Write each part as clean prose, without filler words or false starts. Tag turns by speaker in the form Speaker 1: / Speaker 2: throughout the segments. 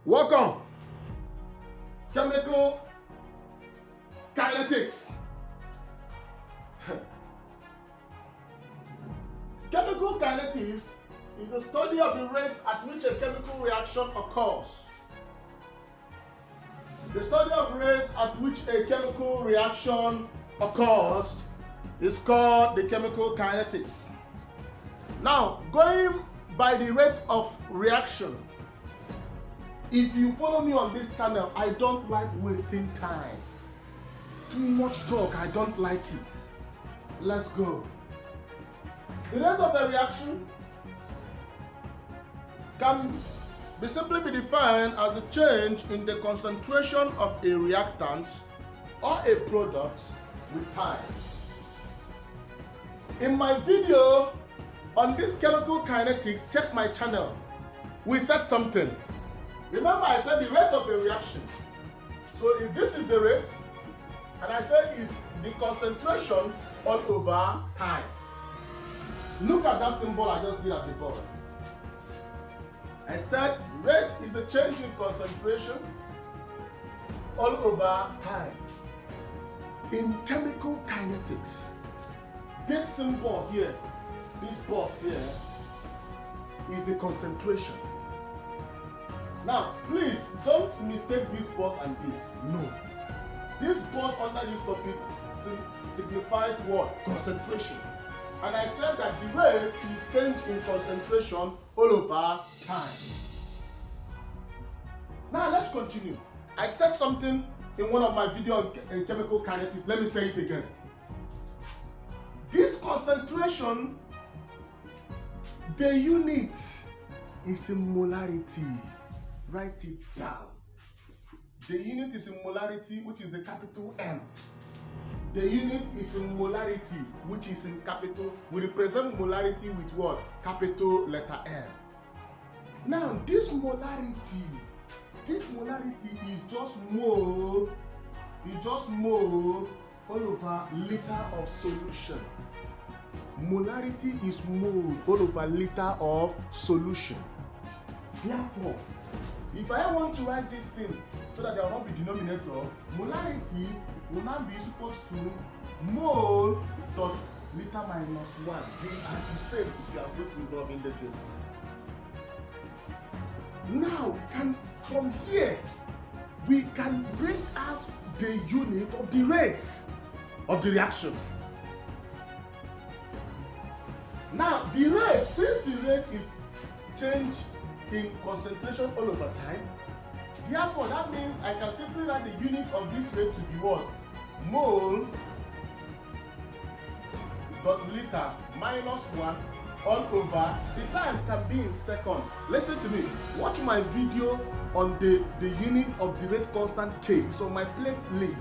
Speaker 1: Welcome. Chemical kinetics. Chemical kinetics is the study of the rate at which a chemical reaction occurs. The study of the rate at which a chemical reaction occurs is called the chemical kinetics. Now, going by the rate of reaction, if you follow me on this channel, I don't like wasting time. Too much talk, I don't like it. Let's go. The rate of a reaction can simply be defined as the change in the concentration of a reactant or a product with time. In my video on this chemical kinetics, check my channel. We said something. Remember, I said the rate of a reaction. So if this is the rate, and I said is the concentration all over time. Look at that symbol I just did at the bottom. I said rate is the change in concentration all over time. In chemical kinetics, this symbol here, this box here, is the concentration. Now, please don't mistake this box and this. No. This box under this topic signifies what? Concentration. And I said that the rate is change in concentration all over time. Now let's continue. I said something in one of my videos on chemical kinetics. Let me say it again. This concentration, the unit is in molarity. Write it down. The unit is in molarity, which is the capital M. The unit is in molarity, which is in capital. We represent molarity with what? Capital letter M. Now, this molarity is just mole. It's just mole all over liter of solution. Molarity is mole all over liter of solution. Therefore, if I want to write this thing so that there will not be denominator, molarity will now be equal to mole dot liter minus 1. They are the same if you are both involved in the system. Now, from here, we can bring out the unit of the rate of the reaction. Now, the rate, since the rate is change in concentration all over time, therefore that means I can simply write the unit of this rate to be what? Mole dot liter minus 1 all over. The time can be in seconds. Listen to me. Watch my video on the unit of the rate constant K. It's on my playlist.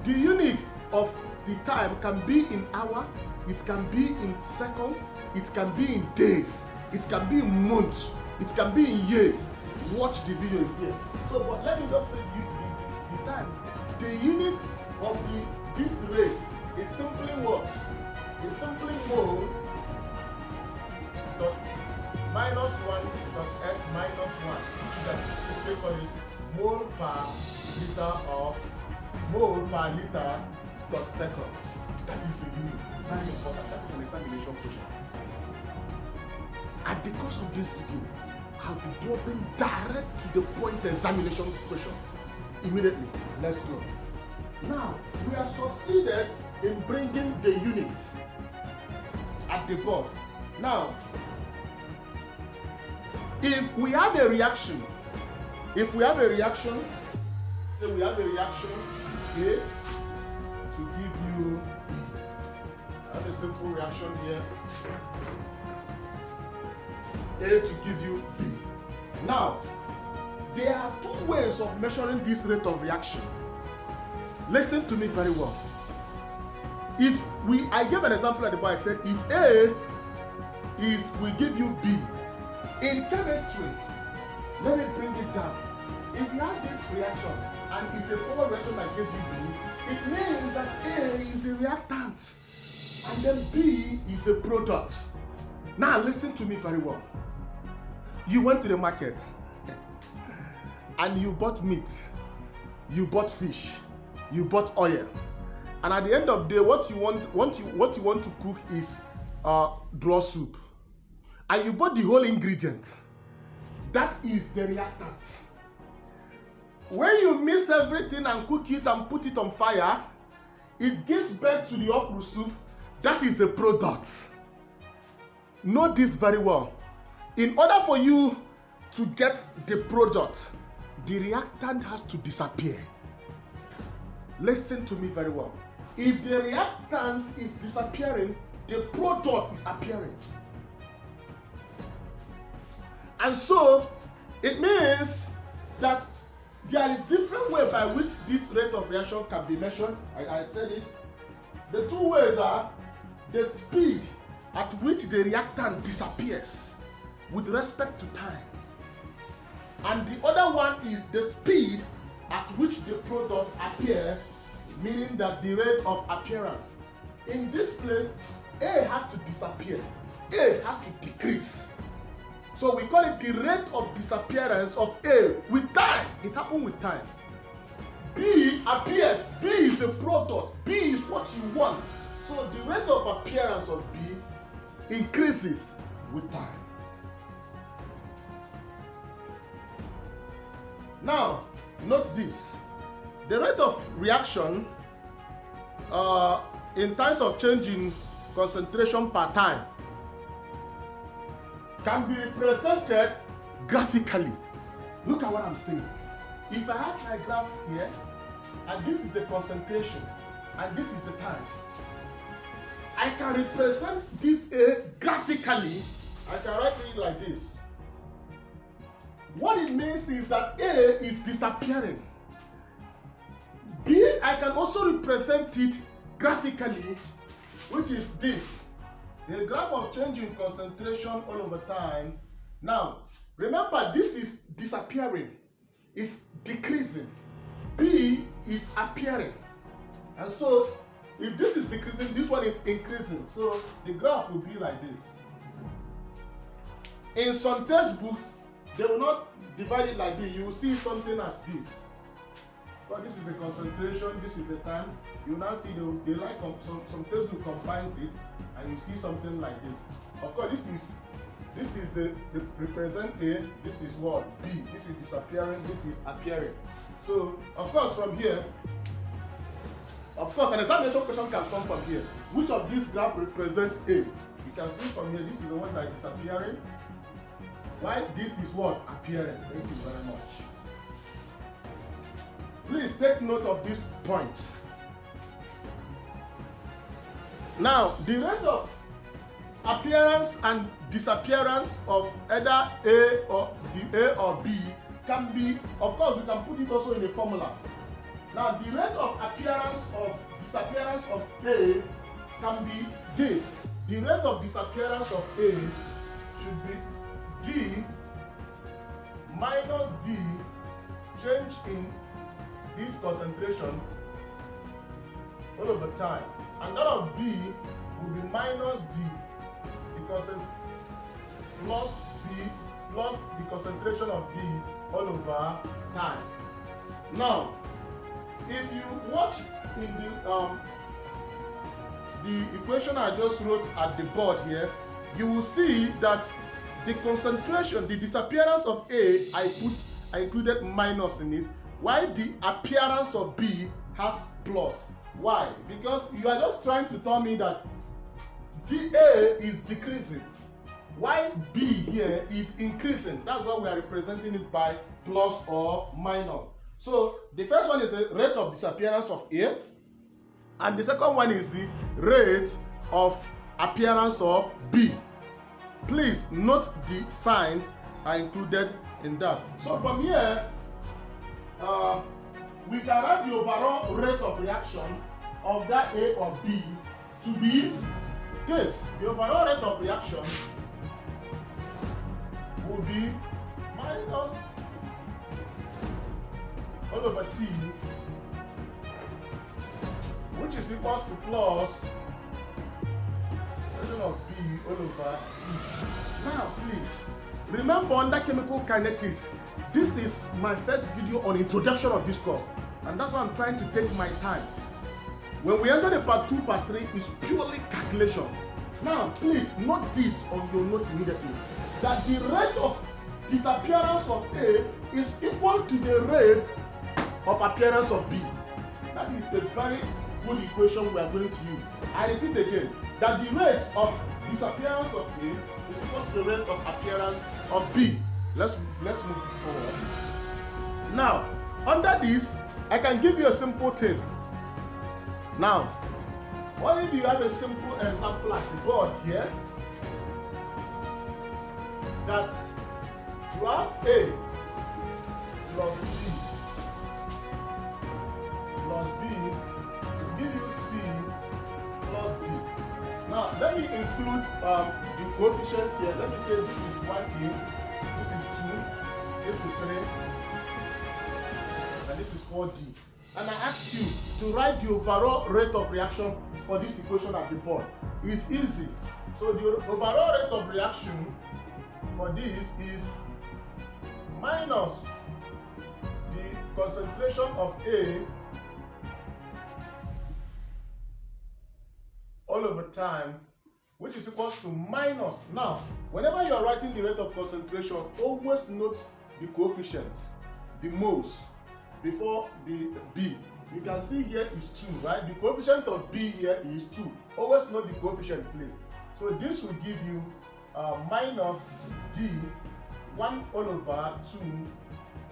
Speaker 1: The unit of the time can be in hour, it can be in seconds, it can be in days, it can be in months, it can be in years. Watch the video here. So, but let me just say the time. The unit of this rate is simply what? Is simply mole dot minus 1 dot s minus 1. That we call it mole per liter of mole per liter dot seconds. That is the unit. Very important. That is an examination question. At the course of this video, I'll be dropping direct to the point examination question. Immediately. Let's go. Now, we have succeeded in bringing the unit at the board. Now, if we have a reaction, say we have a reaction here to give you, I have a simple reaction here. A to give you B. Now, there are two ways of measuring this rate of reaction. Listen to me very well. I gave an example at the bar. I said if A will give you B. In chemistry, let me bring it down. If you have this reaction and it's a forward reaction that gave you B, it means that A is a reactant and then B is a product. Now listen to me very well. You went to the market and you bought meat, you bought fish, you bought oil, and at the end of the day, what you want to cook is draw soup, and you bought the whole ingredient. That is the reactant. When you mix everything and cook it and put it on fire, it gives birth to the okra soup. That is the product. Know this very well. In order for you to get the product, the reactant has to disappear. Listen to me very well. If the reactant is disappearing, the product is appearing. And so, it means that there is different way by which this rate of reaction can be measured. I said it. The two ways are the speed at which the reactant disappears with respect to time. And the other one is the speed at which the product appears, meaning that the rate of appearance. In this place, A has to disappear. A has to decrease. So we call it the rate of disappearance of A with time. It happens with time. B appears. B is a product. B is what you want. So the rate of appearance of B increases with time. Now, note this. The rate of reaction in terms of change in concentration per time can be represented graphically. Look at what I'm saying. If I have my graph here, and this is the concentration, and this is the time, I can represent this A graphically. I can write it like this. What it means is that A is disappearing. B, I can also represent it graphically, which is this. The graph of change in concentration all over time. Now, remember, this is disappearing. It's decreasing. B is appearing. And so, if this is decreasing, this one is increasing. So, the graph will be like this. In some textbooks, they will not divide it like this. You will see something as this. But this is the concentration, this is the time. You now see they like some textbook combines it, and you see something like this. Of course, this is the represent A, this is what? B. This is disappearing, this is appearing. So, of course, from here, an examination question can come from here. Which of these graphs represents A? You can see from here, this is the one that is disappearing. While this is what? Appearing. Thank you very much. Please take note of this point. Now, the rate of appearance and disappearance of either A or B can be, of course, we can put it also in a formula. Now, the rate of appearance of disappearance of A can be this. The rate of disappearance of A should be D minus D change in this concentration all over time. And that of B will be minus D because plus B plus the concentration of B all over time. Now, if you watch in the equation I just wrote at the board here, you will see that the concentration, the disappearance of A, I included minus in it, while the appearance of B has plus. Why? Because you are just trying to tell me that the A is decreasing, while B here is increasing. That's why we are representing it by plus or minus. So the first one is the rate of disappearance of A, and the second one is the rate of appearance of B. Please note the sign are included in that. So from here, we can write the overall rate of reaction of that A or B to be this. The overall rate of reaction will be minus all over T, which is equals to plus of B all over E. Now, please remember, under chemical kinetics, this is my first video on introduction of this course, and that's why I'm trying to take my time. When we enter the part 2, part 3 is purely calculations. Now, please note this on your notes immediately, that the rate of disappearance of A is equal to the rate of appearance of B. That is a very good equation we are going to use. I repeat again, that the rate of disappearance of A is equal to the rate of appearance of B. Let's move forward. Now, under this, I can give you a simple thing. Now, what if you have a simple example as the board here, that you have A plus B plus B to give you C plus D. Now, let me include the coefficient here. Let me say this is 1A, this is 2, this is 3, and this is 4D. And I ask you to write the overall rate of reaction for this equation at the board. It's easy. So the overall rate of reaction for this is minus the concentration of A all over time, which is equal to minus. Now, whenever you are writing the rate of concentration, always note the coefficient, the moles, before the B. You can see here is 2, right? The coefficient of B here is 2. Always note the coefficient, please. So this will give you minus D 1 all over 2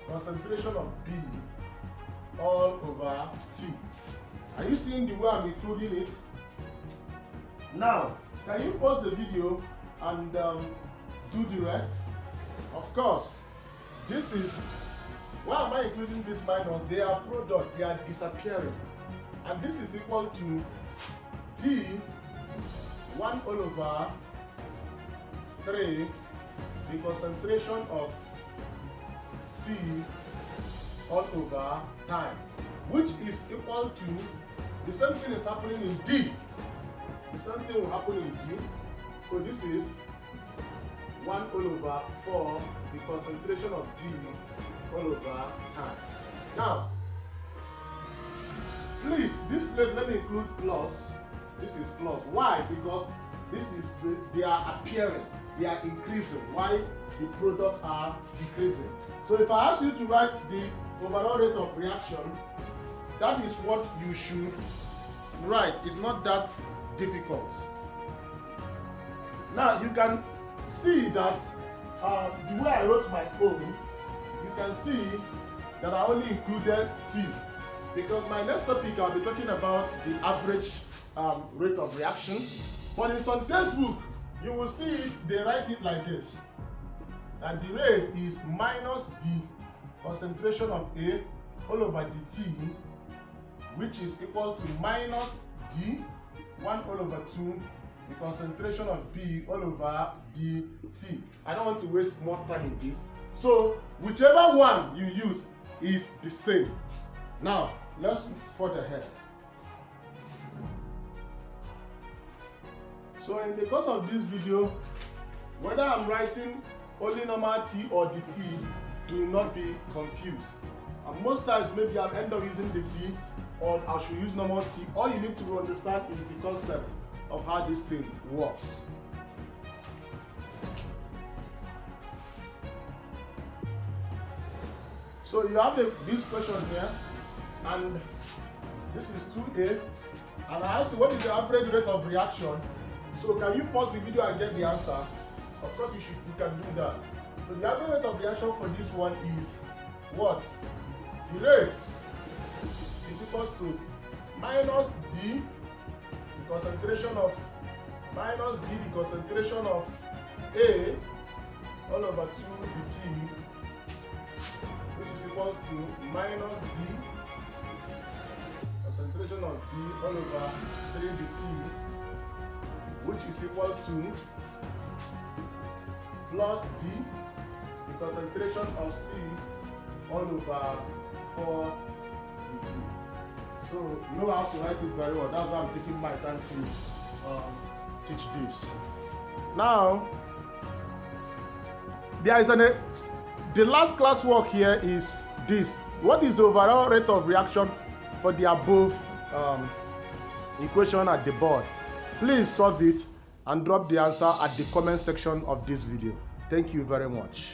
Speaker 1: concentration of B all over T. Are you seeing the way I'm including it? Now, can you pause the video and do the rest? Of course, this is, why am I including this minus? They are product, they are disappearing. And this is equal to D 1 all over 3, the concentration of C all over time, which is equal to, the same thing is happening in D. The same thing will happen in D. So this is 1 all over 4, the concentration of D all over time. Now, please, this place, let me include plus. This is plus. Why? Because this is they are appearing, they are increasing. Why? The products are decreasing. So if I ask you to write the overall rate of reaction, that is what you should write. It's not that difficult. Now you can see that the way I wrote my own, you can see that I only included T, because my next topic I'll be talking about the average rate of reaction. But in some textbook, you will see it, they write it like this. And the rate is minus D concentration of A all over the T, which is equal to minus D 1 all over 2, the concentration of B all over the T. I don't want to waste more time in this. So whichever one you use is the same. Now, let's further ahead. So in the course of this video, whether I'm writing only normal T or the T, do not be confused. And most times maybe I'll end up using the T, or I should use normal T. All you need to understand is the concept of how this thing works. So you have this question here, and this is 2A, and I asked you what is the average rate of reaction. So can you pause the video and get the answer? Of course you can do that. So the average rate of reaction for this one is what? The rate is equal to minus D, the concentration of minus D, the concentration of A all over 2 dt, which is equal to minus D, concentration of D all over 3 dt, which is equal to plus D, the concentration of C all over 4 dt. So you know how to write it very well. That's why I'm taking my time to teach this. Now, there is The last classwork here is this. What is the overall rate of reaction for the above equation at the board? Please solve it and drop the answer at the comment section of this video. Thank you very much.